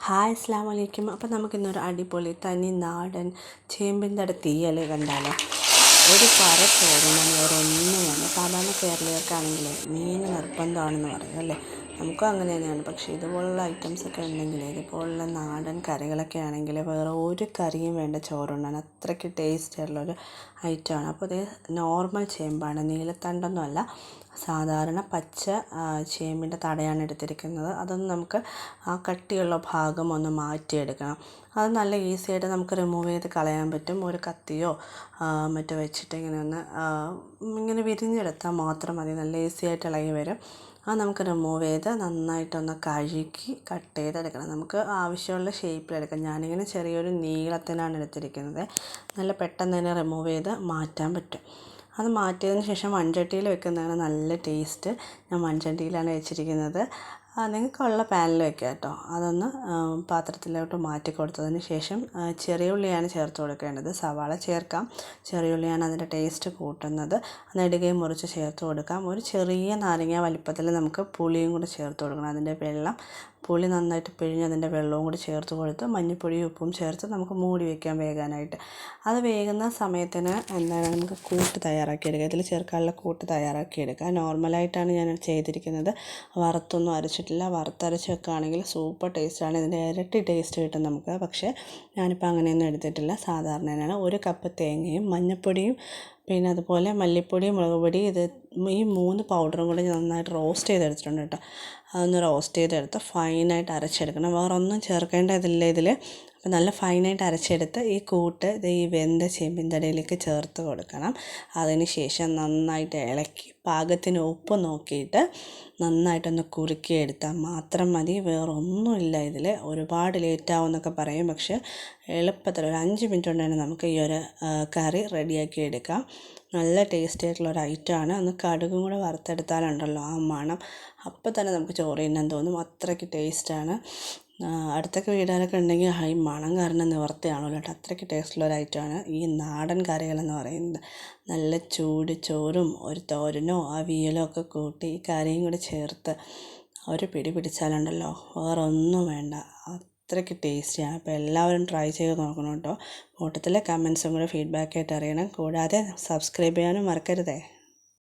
Hi അസ്സലാമു അലൈക്കും. അപ്പോൾ നമുക്കിന്നൊരു അടിപൊളി തനി നാടൻ ചേമ്പിൻ്റെ തീയൽ കണ്ടാലോ. ഒരു പറ ചോറുണ്ണാൻ വേറെ ഒന്നും വേണ്ട. സാധാരണ കേരളീയർക്കാണെങ്കിൽ മീൻ നിർബന്ധമാണെന്ന് പറയും അല്ലേ. നമുക്കും അങ്ങനെ തന്നെയാണ്. പക്ഷേ ഇതുപോലുള്ള ഐറ്റംസൊക്കെ ഉണ്ടെങ്കിൽ, ഇതുപോലുള്ള നാടൻ കറികളൊക്കെ ആണെങ്കിൽ വേറെ ഒരു കറിയും വേണ്ട ചോറുണ്ണാൻ. അത്രയ്ക്ക് ടേസ്റ്റ് ആയിട്ടുള്ളൊരു ഐറ്റമാണ്. അപ്പോൾ ഇത് നോർമൽ ചേമ്പാണ്, നീലത്തണ്ടൊന്നും അല്ല, സാധാരണ പച്ച ചേമ്പിൻ്റെ തടയാണ് എടുത്തിരിക്കുന്നത്. അതൊന്ന് നമുക്ക് ആ കട്ടിയുള്ള ഭാഗം ഒന്ന് മാറ്റിയെടുക്കണം. അത് നല്ല ഈസി ആയിട്ട് നമുക്ക് റിമൂവ് ചെയ്ത് കളയാൻ പറ്റും. ഒരു കത്തിയോ മറ്റോ വെച്ചിട്ട് ഇങ്ങനെ വിരിഞ്ഞെടുത്താൽ മാത്രം മതി. നല്ല ഈസി ആയിട്ട് ഇളകി വരും. അത് നമുക്ക് റിമൂവ് ചെയ്ത് നന്നായിട്ടൊന്ന് കഴുകി കട്ട് ചെയ്തെടുക്കണം. നമുക്ക് ആവശ്യമുള്ള ഷേപ്പിലെടുക്കാം. ഞാനിങ്ങനെ ചെറിയൊരു നീളത്തിനാണ് എടുത്തിരിക്കുന്നത്. നല്ല പെട്ടെന്ന് തന്നെ റിമൂവ് ചെയ്ത് മാറ്റാൻ പറ്റും. അത് മാറ്റിയതിന് ശേഷം മൺചട്ടിയിൽ വെക്കുന്നതാണ് നല്ല ടേസ്റ്റ്. ഞാൻ മൺചട്ടിയിലാണ് വെച്ചിരിക്കുന്നത്. നിങ്ങൾക്കുള്ള പാനിൽ വെക്കുക കേട്ടോ. അതൊന്ന് പാത്രത്തിലോട്ട് മാറ്റി കൊടുത്തതിന് ശേഷം ചെറിയ ഉള്ളിയാണ് ചേർത്ത് കൊടുക്കേണ്ടത്. സവാള ചേർക്കാം, ചെറിയ ഉള്ളിയാണ് അതിൻ്റെ ടേസ്റ്റ് കൂട്ടുന്നത്. നെടുകയും മുറിച്ച് ചേർത്ത് കൊടുക്കാം. ഒരു ചെറിയ നാരങ്ങ വലിപ്പത്തിൽ നമുക്ക് പുളിയും കൂടി ചേർത്ത് കൊടുക്കണം. അതിൻ്റെ വെള്ളം, പുളി നന്നായിട്ട് പിഴിഞ്ഞ് അതിൻ്റെ വെള്ളവും കൂടി ചേർത്ത് കൊടുത്ത് മഞ്ഞൾപ്പൊടിയും ഉപ്പും ചേർത്ത് നമുക്ക് മൂടി വയ്ക്കാം വേകാനായിട്ട്. അത് വേകുന്ന സമയത്തിന് നമുക്ക് കൂട്ട് തയ്യാറാക്കിയെടുക്കുക. ഇതിൽ ചേർക്കാനുള്ള കൂട്ട് തയ്യാറാക്കിയെടുക്കുക. നോർമലായിട്ടാണ് ഞാൻ ചെയ്തിരിക്കുന്നത്. വറുത്തൊന്നും അരച്ചിട്ടില്ല. വറുത്തരച്ച് വെക്കുകയാണെങ്കിൽ സൂപ്പർ ടേസ്റ്റാണ്. ഇതിൻ്റെ ഇരട്ടി ടേസ്റ്റ് കിട്ടും നമുക്ക്. പക്ഷേ ഞാനിപ്പോൾ അങ്ങനെയൊന്നും എടുത്തിട്ടില്ല. സാധാരണ തന്നെയാണ്. 1 കപ്പ് തേങ്ങയും മഞ്ഞൾപ്പൊടിയും പിന്നെ അതുപോലെ മല്ലിപ്പൊടി, മുളക് പൊടി, ഈ 3 പൗഡറും കൂടി നന്നായിട്ട് റോസ്റ്റ് ചെയ്തെടുത്തിട്ടുണ്ട് കേട്ടോ. അതൊന്ന് റോസ്റ്റ് ചെയ്തെടുത്ത് ഫൈനായിട്ട് അരച്ചെടുക്കണം. വേറെ ഒന്നും ചേർക്കേണ്ടതില്ല ഇതിൽ. അപ്പോൾ നല്ല ഫൈനായിട്ട് അരച്ചെടുത്ത് ഈ കൂട്ട് ഈ വെന്ത ചേമ്പിൻ്റെ ഇടയിലേക്ക് ചേർത്ത് കൊടുക്കണം. അതിന് ശേഷം നന്നായിട്ട് ഇളക്കി പാകത്തിന് ഉപ്പ് നോക്കിയിട്ട് നന്നായിട്ടൊന്ന് കുറുക്കിയെടുത്താൽ മാത്രം മതി. വേറൊന്നുമില്ല ഇതിൽ. ഒരുപാട് ലേറ്റാവും എന്നൊക്കെ പറയും, പക്ഷേ എളുപ്പത്തിൽ ഒരു 5 മിനിറ്റ് കൊണ്ട് തന്നെ നമുക്ക് ഈ ഒരു കറി റെഡിയാക്കി എടുക്കാം. നല്ല ടേസ്റ്റി ആയിട്ടുള്ളൊരു ഐറ്റമാണ്. ഒന്ന് കടുകും കൂടെ വറുത്തെടുത്താലുണ്ടല്ലോ ആ മണം അപ്പോൾ തന്നെ നമുക്ക് ചോറ് തിന്നാൻ തോന്നും. അത്രയ്ക്ക് ടേസ്റ്റാണ്. അടുത്തൊക്കെ വീടുകാരൊക്കെ ഉണ്ടെങ്കിൽ ഈ മണം കാരണം നിവർത്തിയാണല്ലോ കേട്ടോ. അത്രയ്ക്ക് ടേസ്റ്റുള്ളൊരു ഐറ്റമാണ് ഈ നാടൻ കറികളെന്ന് പറയുന്നത്. നല്ല ചൂട് ചോറും ഒരു തോരനോ അവിയലോ ഒക്കെ കൂട്ടി ഈ കറിയും കൂടി ചേർത്ത് ഒരു പിടി പിടിച്ചാലുണ്ടല്ലോ വേറെ ഒന്നും വേണ്ട. അത്രയ്ക്ക് ടേസ്റ്റിയാണ്. അപ്പോൾ എല്ലാവരും ട്രൈ ചെയ്ത് നോക്കണം കേട്ടോ. കൂട്ടത്തിലെ കമൻസും കൂടെ ഫീഡ്ബാക്കായിട്ട് അറിയണം. കൂടാതെ സബ്സ്ക്രൈബ് ചെയ്യാനും മറക്കരുതേ.